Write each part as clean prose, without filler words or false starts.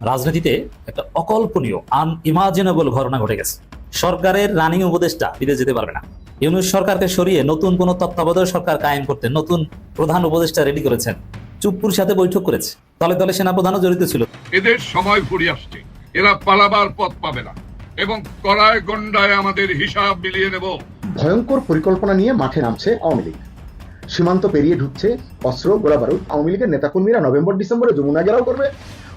রাজনীতিতে একটা অকল্পনীয় আনইমাজিনেবল ঘটনা ঘটে গেছে। সরকারের রানিং উপদেষ্টা বিদেশ যেতে পারবে না। ইউনূস সরকারকে সরিয়ে নতুন কোন তত্ত্বাবধায়ক সরকার কায়েম করতে নতুন প্রধান উপদেষ্টা রেডি করেছেন। চুপ্পুর সাথে বৈঠক করেছে, দলে দলে সেনাপ্রধানও জড়িত ছিল। এদের সময় ফুরিয়ে আসছে, এরা পালাবার পথ পাবে না এবং কড়ায় গন্ডায় আমাদের হিসাব মিলিয়ে নেব। ভয়ঙ্কর পরিকল্পনা নিয়ে মাঠে নামছে আওয়ামী লীগ। সীমান্ত পেরিয়ে ঢুকছে অস্ত্র গোলাবারুদ। আওয়ামী লীগের নেতাকর্মীরা নভেম্বর ডিসেম্বরে যমুনা ঘেরাও করবে,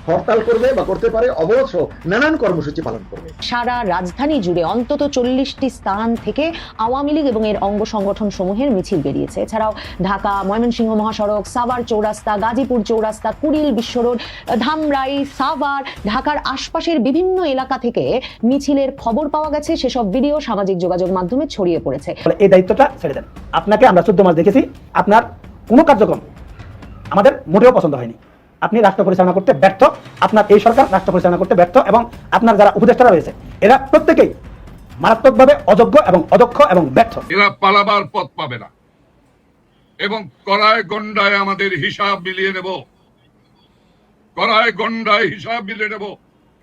হরতাল করবে বা করতে পারে অবরোধ সহ নানান কর্মসূচি পালন করবে। সারা রাজধানী জুড়ে অন্তত 40টি স্থান থেকে আওয়ামী লীগ এবং এর অঙ্গ সংগঠন সমূহের মিছিল বেরিয়েছে। এছাড়াও ঢাকা ময়মনসিংহ মহাসড়ক, সাভার চৌরাস্তা, গাজীপুর চৌরাস্তা, কুড়িল বিশ্বরোড, ধামরাই, সাভার, ঢাকার আশপাশের বিভিন্ন এলাকা থেকে মিছিলের খবর পাওয়া গেছে। সেসব ভিডিও সামাজিক যোগাযোগ মাধ্যমে ছড়িয়ে পড়েছে। এই দায়িত্বটা ছেড়ে দেন। আপনাকে আমরা 14 মাস দেখেছি, আপনার কোনো কার্যক্রম আমাদের মোটেও পছন্দ হয়নি। আপনি রাষ্ট্র পরিচালনা করতে ব্যর্থ, আপনার এই সরকার রাষ্ট্র পরিচালনা করতে ব্যর্থ এবং আপনার যারা উপদেষ্টারা রয়েছে এরা প্রত্যেকেই মারাত্মকভাবে অযোগ্য এবং অদক্ষ এবং ব্যর্থ। এরা পালাবার পথ পাবে না এবং কড়ায় গন্ডায় আমাদের হিসাব মিলিয়ে নেব। কড়ায় গন্ডায় হিসাব মিলিয়ে নেব।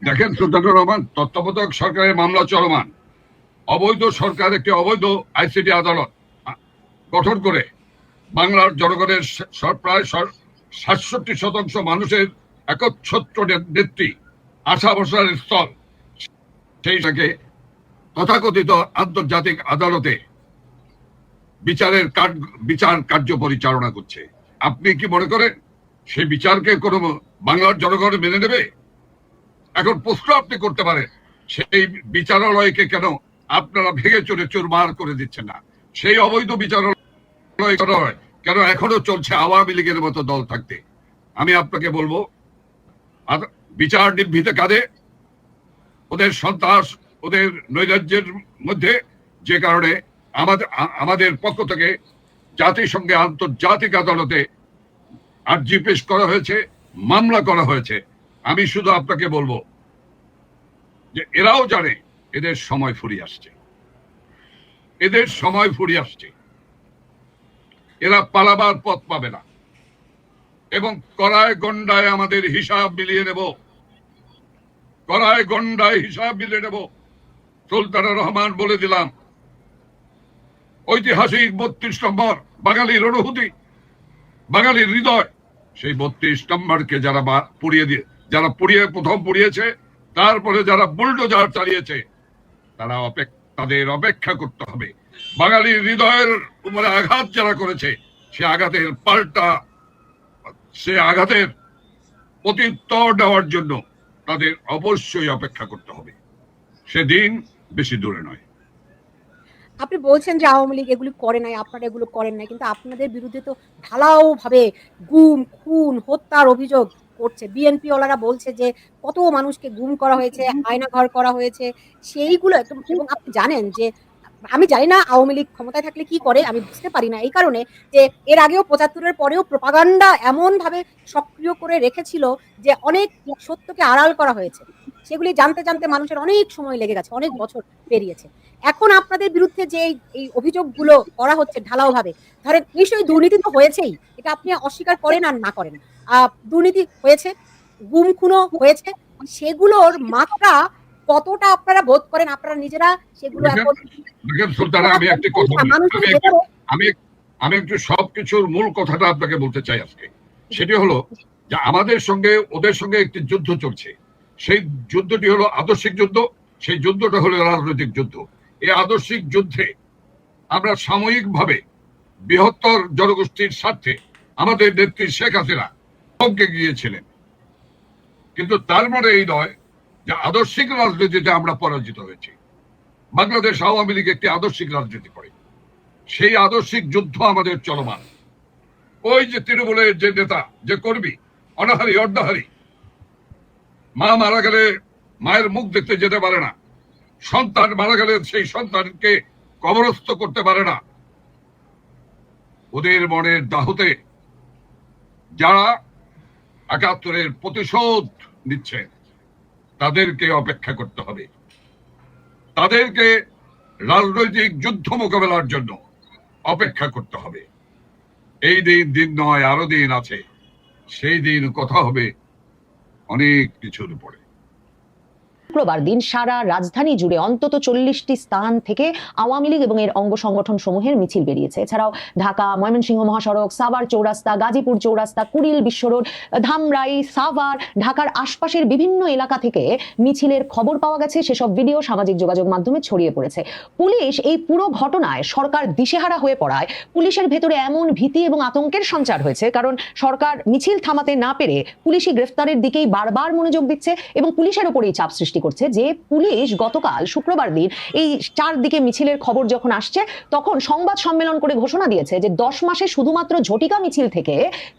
দেখেন সুলতানুর রহমান, তত্ত্বাবধায়ক সরকারের মামলা চলমান। অবৈধ সরকার একটি অবৈধ আইসিটি আদালত গঠন করে বাংলার জনগণের প্রায় 67% মানুষের একচ্ছত্র নেত্রী, আশা ভরসার স্থল, সেইটাকে তথাকথিত আন্তর্জাতিক আদালতে বিচার কার্য পরিচালনা করছে। আপনি কি মনে করেন সেই বিচারকে কোন বাংলার জনগণ মেনে নেবে? এখন প্রশ্ন আপনি করতে পারেন, সেই বিচারালয়কে কেন আপনারা ভেঙে চুরে চুরমার করে দিচ্ছেন না? সেই অবৈধ বিচারালয় কেন এখনো চলছে আওয়ামী লীগের মতো দল থাকতে? আমি আপনাকে বলবো, বিচার নিভৃতে কাঁধে ওদের সন্ত্রাস, ওদের নৈরাজ্যের মধ্যে, যে কারণে আমাদের পক্ষ থেকে জাতিসংঘে আন্তর্জাতিক আদালতে আর্জি পেশ করা হয়েছে, মামলা করা হয়েছে। আমি শুধু আপনাকে বলবো যে এরাও জানে এদের সময় ফুরিয়ে আসছে, এদের সময় ফুরিয়ে আসছে। এরা পালাবার পথ পাবে না এবং কড়ায় গন্ডায় আমাদের হিসাব মিলিয়ে নেব। কড়ায় গন্ডায় হিসাব মিলিয়ে নেব। সুলতানুর রহমান বলে দিলাম, ঐতিহাসিক 32 নম্বর বাঙালির অনুভূতি, বাঙালির হৃদয়, সেই 32 নম্বরকে যারা প্রথম পুড়িয়েছে, তারপরে যারা বুলডোজার চালিয়েছে, তাদের অপেক্ষা করতে হবে। বাঙালির হৃদয়ের উপরে আঘাত যারা করেছে, সে আঘাতের প্রত্যুত্তর দেওয়ার জন্য তাদের অবশ্যই অপেক্ষা করতে হবে। সেদিন বেশি দূরে নয়। আপনি বলছেন যে আওয়ামী লীগ এগুলি করে নাই, আপনারা এগুলো করেন নাই, কিন্তু আপনাদের বিরুদ্ধে তো ঢালাও ভাবে গুম, খুন, হত্যার অভিযোগ করছে। বিএনপি ওলারা বলছে যে কত মানুষকে গুম করা হয়েছে, আয়নাঘর করা হয়েছে, সেইগুলো এবং আপনি জানেন যে আমি জানি না আওয়ামী লীগ ক্ষমতায় থাকলে কি করে, আমি বুঝতে পারি না। এই কারণে যে এর আগেও 75-এর পরেও প্রোপাগান্ডা এমন ভাবে সক্রিয় করে রেখেছিল যে অনেক সত্যকে আড়াল করা হয়েছে। সেগুলি জানতে জানতে মানুষের অনেক সময় লেগে গেছে, অনেক বছর পেরিয়েছে। এখন আপনাদের বিরুদ্ধে যে এই অভিযোগগুলো করা হচ্ছে ঢালাও ভাবে, ধরেন নিশ্চয়ই দুর্নীতি তো হয়েছেই, এটা আপনি অস্বীকার করেন আর না করেন। দুর্নীতি হয়েছে, গুম খুনও হয়েছে, সেগুলোর মাত্রা কতটা আপনারা বোধ করেন আপনারা নিজেরা? সেগুলো এখন সুলতানা, আমি একটি কথা আমি একটু সবকিছুর মূল কথাটা আপনাকে বলতে চাই আজকে। সেটি হলো যে আমাদের সঙ্গে ওদের সঙ্গে একটি যুদ্ধ চলছে। সেই যুদ্ধটি হলো আদর্শিক যুদ্ধ, সেই যুদ্ধটা হলো রাজনৈতিক যুদ্ধ। এই আদর্শিক যুদ্ধে আমরা সাময়িকভাবে বৃহত্তর জনগোষ্ঠীর স্বার্থে আমাদের নেত্রী শেখ হাসিনা থমকে গিয়েছিলেন, কিন্তু তার মানে এই নয় যে আদর্শিক রাজনীতিতে আমরা পরাজিত হয়েছি। বাংলাদেশ আওয়ামী লীগ একটি আদর্শিক রাজনীতি করে, সেই আদর্শিক যুদ্ধ আমাদের চলমান। ওই যে তৃণমূলের যে নেতা, যে কর্মী, অনাহারী অর্ধাহারী, মা মারা গেলে মায়ের মুখ দেখতে যেতে পারে না, সন্তান মারা গেলে সেই সন্তানকে কবরস্থ করতে পারে না, ওদের মনের দাহতে যারা ৭১-এর প্রতিশোধ নিচ্ছে, তাদেরকে অপেক্ষা করতে হবে। তাদেরকে রাজনৈতিক যুদ্ধ মোকাবেলার জন্য অপেক্ষা করতে হবে। এই দিন নয়, আরো দিন আছে। সেই দিন কথা হবে অনেক কিছুর উপরে। শুক্রবার দিন সারা রাজধানী জুড়ে অন্তত 40টি স্থান থেকে আওয়ামী লীগ এবং এর অঙ্গ সংগঠন সমূহের মিছিল বেরিয়েছে। এছাড়াও ঢাকা, ময়মনসিংহ মহাসড়ক, সাভার চৌরাস্তা, গাজীপুর চৌরাস্তা, কুড়িল বিশ্বরোড, ধামরাই, সাভার, ঢাকার আশপাশের বিভিন্ন এলাকা থেকে মিছিলের খবর পাওয়া গেছে। সেসব ভিডিও সামাজিক যোগাযোগ মাধ্যমে ছড়িয়ে পড়েছে। পুলিশ এই পুরো ঘটনায় সরকার দিশেহারা হয়ে পড়ায় পুলিশের ভেতরে এমন ভীতি এবং আতঙ্কের সঞ্চার হয়েছে, কারণ সরকার মিছিল থামাতে না পেরে পুলিশি গ্রেফতারের দিকেই বারবার মনোযোগ দিচ্ছে এবং পুলিশের উপরেই চাপ সৃষ্টি করছে। যে পুলিশ গতকাল শুক্রবার দিন এই চারদিকে মিছিলের খবর যখন আসছে, তখন সংবাদ সম্মেলন করে ঘোষণা দিয়েছে যে 10 মাসে শুধুমাত্র ঝটিকা মিছিল থেকে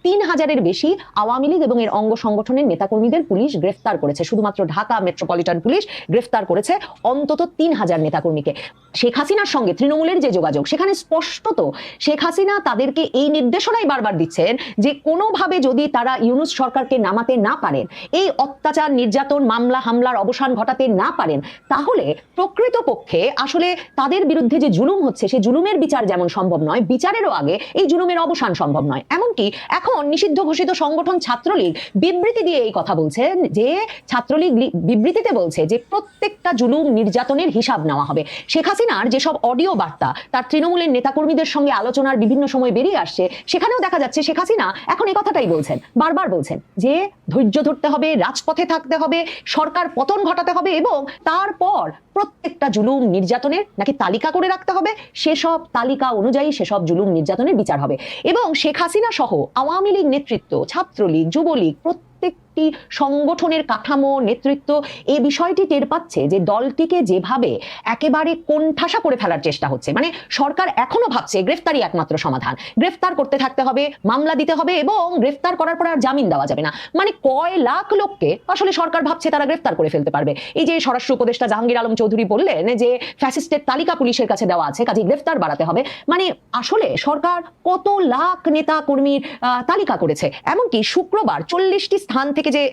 3000-এর বেশি আওয়ামী লীগ এবং এর অঙ্গ সংগঠনের নেতাকর্মীদের পুলিশ গ্রেফতার করেছে। শুধুমাত্র ঢাকা মেট্রোপলিটন পুলিশ গ্রেফতার করেছে অন্তত 3000 নেতাকর্মীকে। শেখ হাসিনার সঙ্গে তৃণমূলের যে যোগাযোগ, সেখানে স্পষ্টত শেখ হাসিনা তাদেরকে এই নির্দেশনাই বারবার দিচ্ছেন যে কোনোভাবে যদি তারা ইউনূস সরকারকে নামাতে না পারেন, এই অত্যাচার, নির্যাতন, মামলা হামলার অবসান ঘটাতে না পারেন, তাহলে প্রকৃতপক্ষে আসলে তাদের বিরুদ্ধে যে জুলুম হচ্ছে, সেই জুলুমের বিচার যেমন সম্ভব নয়, বিচারেরও আগে এই জুলুমের অবসান সম্ভব নয়। এমনকি এখন নিষিদ্ধ ঘোষিত সংগঠন ছাত্রলীগ বিবৃতি দিয়ে এই কথা বলছে যে ছাত্রলীগ বিবৃতিতে বলছে যে প্রত্যেকটা জুলুম নির্যাতনের হিসাব নেওয়া হবে। শেখ হাসিনার যেসব অডিও বার্তা তার তৃণমূলের নেতাকর্মীদের সঙ্গে আলোচনার বিভিন্ন সময় বেরিয়ে আসছে, সেখানেও দেখা যাচ্ছে শেখ হাসিনা এখন এই কথাটাই বলছেন, বারবার বলছেন যে ধৈর্য ধরতে হবে, রাজপথে থাকতে হবে, সরকার পতন ঘটাতে হবে এবং তারপর প্রত্যেকটা জুলুম নির্যাতনের নাকি তালিকা করে রাখতে হবে, সেসব তালিকা অনুযায়ী সেসব জুলুম নির্যাতনের বিচার হবে। এবং শেখ হাসিনা সহ আওয়ামী লীগ নেতৃত্ব, ছাত্রলীগ, যুবলীগ, প্রত্যেকটি সংগঠনের কাঠামো, নেতৃত্ব এই বিষয়টি টের পাচ্ছে যে দলটিকে যেভাবে একেবারে কোণঠাসা করে ফেলার চেষ্টা হচ্ছে, মানে সরকার এখনো ভাবছে গ্রেফতারই একমাত্র সমাধান, গ্রেফতার করতে থাকতে হবে, মামলা দিতে হবে এবং গ্রেফতার করার পর আর জামিন দেওয়া যাবে না। মানে কয় লাখ লোককে আসলে সরকার ভাবছে তারা গ্রেফতার করে ফেলতে পারবে। এই যে স্বরাষ্ট্র উপদেষ্টা জাহাঙ্গীর আলম চৌধুরী বললেন যে ফ্যাসিস্টের তালিকা পুলিশের কাছে দেওয়া আছে, কাজে গ্রেফতার বাড়াতে হবে, মানে আসলে সরকার কত লাখ নেতা কর্মীর তালিকা করেছে। এমনকি শুক্রবার 40টি স্থান থেকে যে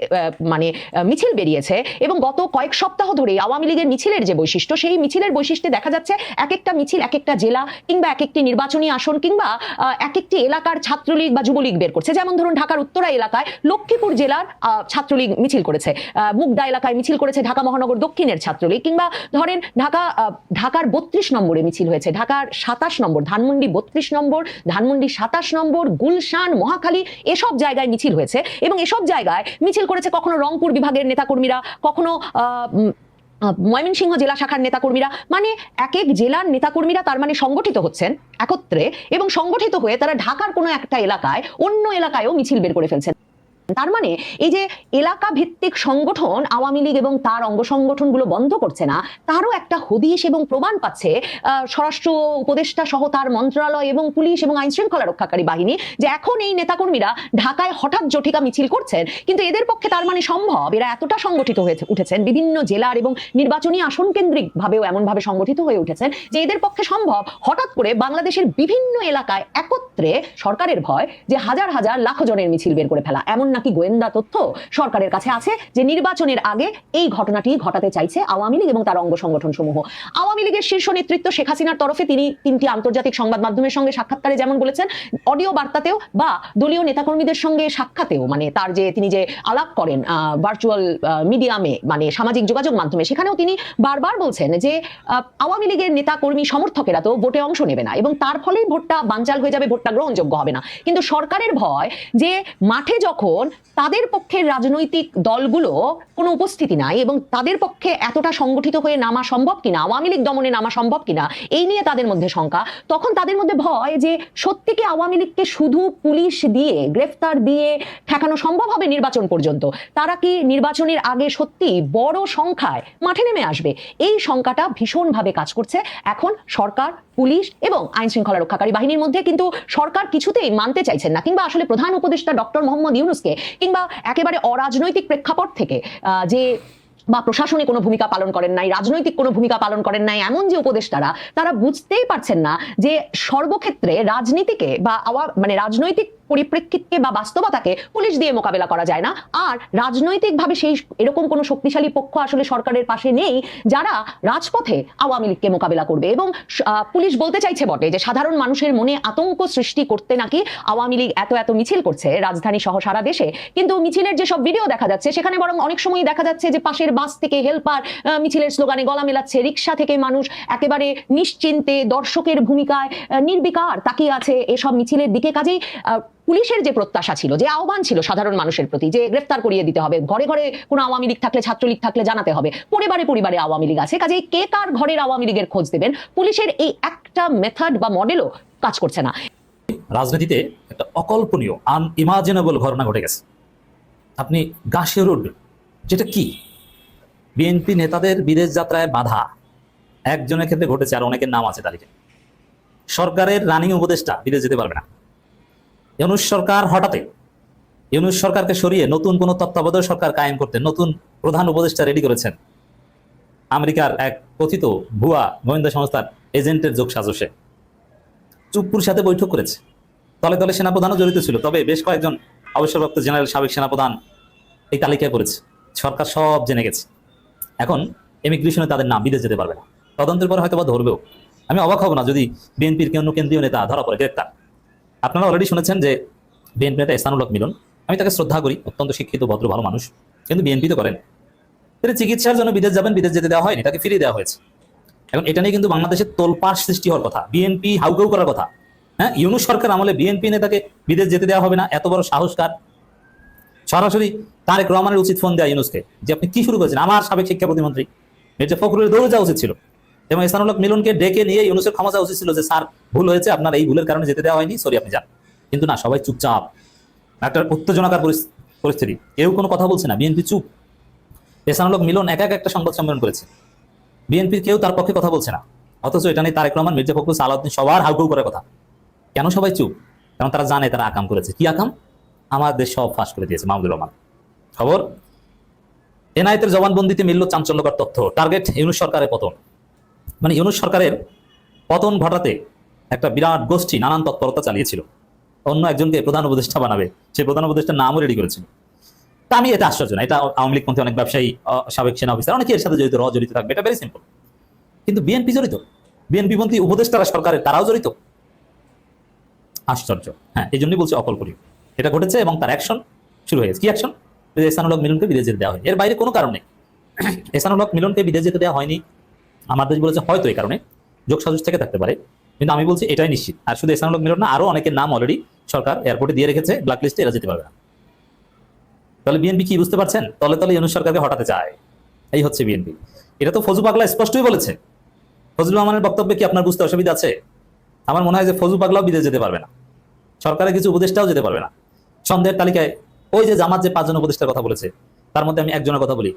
মানে মিছিল বেরিয়েছে এবং গত কয়েক সপ্তাহ ধরে আওয়ামী লীগের মিছিলের যে বৈশিষ্ট্য, সেই মিছিলের বৈশিষ্ট্যে দেখা যাচ্ছে এক একটা মিছিল এক একটা জেলা কিংবা এক একটি নির্বাচনী আসন কিংবা এক একটি এলাকার ছাত্রলীগ বা যুবলীগ বের করছে। যেমন ধরুন ঢাকার উত্তরা এলাকায় লক্ষ্মীপুর জেলার ছাত্রলীগ মিছিল করেছে, মুগদা এলাকায় মিছিল করেছে ঢাকা মহানগর দক্ষিণের ছাত্রলীগ, কিংবা ধরেন ঢাকার 32 নম্বরে মিছিল হয়েছে, ঢাকার 27 নম্বর, ধানমন্ডি 32 নম্বর, ধানমন্ডি 27 নম্বর, গুলশান, মহাখালী এসব জায়গায় মিছিল হয়েছে এবং এসব জায়গায় মিছিল করেছে কখনো রংপুর বিভাগের নেতাকর্মীরা, কখনো ময়মনসিংহ জেলা শাখার নেতাকর্মীরা, মানে এক এক জেলার নেতাকর্মীরা তার মানে সংগঠিত হচ্ছেন একত্রে এবং সংগঠিত হয়ে তারা ঢাকার কোনো একটা এলাকায় অন্য এলাকায়ও মিছিল বের করে ফেলছেন। তার মানে এই যে এলাকা ভিত্তিক সংগঠন আওয়ামী লীগ এবং তার অঙ্গ সংগঠনগুলো বন্ধ করছে না, তারও একটা হদিশ এবং প্রমাণ পাচ্ছে স্বরাষ্ট্র উপদেষ্টা সহ তার মন্ত্রণালয় এবং পুলিশ এবং আইন শৃঙ্খলা রক্ষাকারী বাহিনী, যে এখন এই নেতাকর্মীরা ঢাকায় হঠাৎ জটিকা মিছিল করছেন, কিন্তু এদের পক্ষে তার মানে সম্ভব, এরা এতটা সংগঠিত হয়ে উঠেছেন, বিভিন্ন জেলার এবং নির্বাচনী আসন কেন্দ্রিক ভাবেও এমন ভাবে সংগঠিত হয়ে উঠেছেন যে এদের পক্ষে সম্ভব হঠাৎ করে বাংলাদেশের বিভিন্ন এলাকায় একত্রে সরকারের ভয় যে হাজার হাজার লাখ জনের মিছিল বের করে ফেলা। এমন নাকি গোয়েন্দা তথ্য সরকারের কাছে আছে যে নির্বাচনের আগে এই ঘটনাটি ঘটাতে চাইছে আওয়ামী লীগ এবং তার অঙ্গ সংগঠন সমূহ। আওয়ামী লীগের শীর্ষ নেতৃত্ব শেখ হাসিনার তরফে তিনি 3টি আন্তর্জাতিক সংবাদ মাধ্যমের সঙ্গে সাক্ষাৎকারে যেমন বলেছেন, অডিও বার্তাতেও বা দলীয় নেতাকর্মীদের সঙ্গে সাক্ষাতেও, মানে তার যে তিনি যে আলাপ করেন ভার্চুয়াল মিডিয়ামে, মানে সামাজিক যোগাযোগ মাধ্যমে, সেখানেও তিনি বারবার বলছেন যে আওয়ামী লীগের নেতা কর্মী সমর্থকেরা তো ভোটে অংশ নেবে না এবং তার ফলেই ভোটটা বানচাল হয়ে যাবে, ভোটটা গ্রহণযোগ্য হবে না। কিন্তু সরকারের ভয় যে মাঠে যখন তাদের পক্ষের রাজনৈতিক দলগুলো কোনো উপস্থিতি নাই এবং তাদের পক্ষে এতটা সংগঠিত হয়ে নামা সম্ভব কিনা, আওয়ামী লীগ দমনে নামা সম্ভব কিনা, এই নিয়ে তাদের মধ্যে শঙ্কা, তখন তাদের মধ্যে ভয় যে সত্যি কি আওয়ামী লীগকে শুধু পুলিশ দিয়ে গ্রেফতার দিয়ে ঠেকানো সম্ভব হবে নির্বাচন পর্যন্ত, তারা কি নির্বাচনের আগে সত্যি বড় সংখ্যায় মাঠে নেমে আসবে, এই শঙ্কাটা ভীষণভাবে কাজ করছে এখন সরকার, পুলিশ এবং আইন শৃঙ্খলা রক্ষাকারী বাহিনীর মধ্যে। কিন্তু সরকার কিছুতেই মানতে চাইছেন না, কিংবা আসলে প্রধান উপদেষ্টা ডক্টর মোহাম্মদ ইউনূসকে কিংবা একেবারে অরাজনৈতিক প্রেক্ষাপট থেকে যে বা প্রশাসনে কোনো ভূমিকা পালন করেন নাই, রাজনৈতিক কোনো ভূমিকা পালন করেন নাই এমন যে উপদেষ্টারা, তারা বুঝতেই পারছেন না যে সর্বক্ষেত্রে রাজনীতিকে বা মানে রাজনৈতিক পরিপ্রেক্ষিতকে বা বাস্তবতাকে পুলিশ দিয়ে মোকাবেলা করা যায় না। আর রাজনৈতিকভাবে সেই এরকম কোনো শক্তিশালী পক্ষ আসলে সরকারের পাশে নেই যারা রাজপথে আওয়ামী লীগকে মোকাবেলা করবে। এবং পুলিশ বলতে চাইছে বটে যে সাধারণ মানুষের মনে আতঙ্ক সৃষ্টি করতে নাকি আওয়ামী লীগ এত এত মিছিল করছে রাজধানী সহ সারা দেশে, কিন্তু মিছিলের যেসব ভিডিও দেখা যাচ্ছে সেখানে বরং অনেক সময় দেখা যাচ্ছে যে পাশের বাস থেকে হেল্পার মিছিলের স্লোগানে গলা মেলাচ্ছে, রিক্সা থেকে মানুষ একেবারে নিশ্চিন্তে দর্শকের ভূমিকায় নির্বিকার তাকিয়ে আছে এসব মিছিলের দিকে। কাজেই পুলিশের যে প্রত্যাশা ছিল, যে আহ্বান ছিল সাধারণ মানুষের প্রতি, যে গ্রেফতার করিয়ে দিতে হবে, ঘরে ঘরে কোনো আওয়ামী লীগ থাকলে ছাত্রলীগ থাকলে জানাতে হবে, পরিবারে পরিবারে আওয়ামী লীগ আছে, কাজেই কে কার ঘরের আওয়ামী লীগের খোঁজ দেবেন, পুলিশের এই একটা মেথড বা মডেলও কাজ করছে না। রাজনীতিতে একটা অকল্পনীয় আনইমাজিনেবল ঘটনা ঘটে গেছে। আপনি গা শিউরে উঠবেন, যেটা কি? বিএনপি নেতাদের বিদেশ যাত্রায় বাধা একজনের ক্ষেত্রে ঘটেছে, আর অনেকের নাম আছে তালিকায়। সরকারের রানিং উপদেষ্টা বিদেশ যেতে পারবে না। ইউনূস সরকার হঠাৎ ইউনূস সরকারকে সরিয়ে নতুন কোন তত্ত্বাবধায়ক সরকার কায়েম করতে নতুন প্রধান উপদেষ্টা রেডি করেছেন আমেরিকার এক কথিত ভুয়া গোয়েন্দা সংস্থার এজেন্টের যোগ সাজসে। চুপ্পুর সাথে বৈঠক করেছে, তলে তলে সেনাপ্রধানও জড়িত ছিল, তবে বেশ কয়েকজন অবসরপ্রাপ্ত জেনারেল সাবেক সেনাপ্রধান এই তালিকায় পড়েছে। সরকার সব জেনে গেছে। এখন ইমিগ্রেশনে তাদের নাম, বিদেশ যেতে পারবে না। তদন্তের পর হয়তো বা ধরবেও। আমি অবাক হব না যদি বিএনপির কোনো কেন্দ্রীয় নেতা ধরা পড়ে গ্রেপ্তার। আপনারা অলরেডি শুনেছেন যে বিএনপি নেতা এহসানুল হক মিলন, আমি তাকে শ্রদ্ধা করি, অত্যন্ত শিক্ষিত ভদ্র ভালো মানুষ, কিন্তু বিএনপি তো করেন। তিনি চিকিৎসার জন্য বিদেশ যাবেন, বিদেশ যেতে দেওয়া হয়নি, তাকে ফিরিয়ে দেওয়া হয়েছে। এখন এটা নিয়ে কিন্তু বাংলাদেশের তোলপাড় সৃষ্টি হওয়ার কথা, বিএনপি হাউকাউ করার কথা। হ্যাঁ, ইউনূস সরকার আমলে বিএনপি নেতাকে বিদেশ যেতে দেওয়া হবে না, এত বড় সাহসকার। সরাসরি তারেক রহমানের উচিত ফোন দেওয়া ইউনূসকে, যে আপনি কি শুরু করেছেন। আমার সাবেক শিক্ষা প্রতিমন্ত্রী মির্জা ফখরুলের দৌড়ে যাওয়া উচিত ছিল, এবং এহসানুল হক মিলনকে ডেকে নিয়ে ইউনূসের ক্ষমা চাওয়া উচিত ছিল যে স্যার ভুল হয়েছে, আপনার এই ভুলের কারণে যেতে দেওয়া হয়নি, সরি আপনি যান। কিন্তু না, সবাই চুপচাপ, একটা উত্তেজনাকার পরিস্থিতি, কেউ কোনো কথা বলছে না, বিএনপি চুপ। এহসানুল হক মিলন একা একটা সংবাদ সম্মেলন করেছে, বিএনপির কেউ তার পক্ষে কথা বলছে না, অথচ এটা নিয়ে তারেক রহমান, মির্জা ফখরুল, সালাউদ্দিন সবার হাউকাউ করার কথা। কেন সবাই চুপ? কারণ তারা জানে তারা আকাম করেছে। কি আকাম? আমার দেশ সব ফাঁস করে দিয়েছে মাহমুদুর রহমান। খবর, এনআইতের জবানবন্দিতে মিলল চাঞ্চল্যকর তথ্য, টার্গেট ইউনূস সরকারের পতন। মানে ইউনূস সরকারের পতন ঘটাতে একটা বিরাট গোষ্ঠী নানান তৎপরতা চালিয়েছিল, অন্য একজনকে প্রধান উপদেষ্টা বানাবে, সেই প্রধান উপদেষ্টার নামও রেডি করেছিল। তা আমি এটা আশ্চর্য না, এটা আওয়ামী লীগ পন্থী অনেক ব্যবসায়ী, সাবেক সেনা অফিসার অনেকে এর সাথে জড়িত, জড়িত থাকবে, এটা ভেরি সিম্পল। কিন্তু বিএনপি জড়িত, বিএনপি পন্থী উপদেষ্টারা সরকারের, তারাও জড়িত। আশ্চর্য। হ্যাঁ, এই জন্যই বলছি অকল্পনীয়। এটা ঘটেছে এবং তার অ্যাকশন শুরু হয়ে গেছে। কি অ্যাকশন? এহসানুল হক মিলনকে বিদেশ যেতে দেওয়া হয়নি, এর বাইরে কোনো কারণ নেই। এহসানুল হক মিলনকে বিদেশ যেতে দেওয়া হয়নি, আমার দেশ বলেছে হয়তো এই কারণে, যোগসাজশ থেকে থাকতে পারে, কিন্তু আমি বলছি এটাই নিশ্চিত। আর শুধু এহসানুল হক মিলন না, আরো অনেকের নাম অলরেডি সরকার এয়ারপোর্টে দিয়ে রেখেছে, ব্ল্যাক লিস্টে, এরা যেতে পারবে না। তাহলে বিএনপি কি বুঝতে পারছেন? তলে তলে ইউনূস সরকারকে হটাতে চায়, এই হচ্ছে বিএনপি। এটা তো ফজু পাগলা স্পষ্টই বলেছে। ফজলুর রহমানের বক্তব্যে কি আপনার বুঝতে অসুবিধা আছে? আমার মনে হয় যে ফজু পাগলাও বিদেশ যেতে পারবে না, সরকারের কিছু উপদেষ্টাও যেতে পারবে না। সন্দেহের তালিকায় ওই যে জামাত যে 5 জন উপদেষ্টার কথা বলেছে, তার মধ্যে আমি একজনের কথা বলি,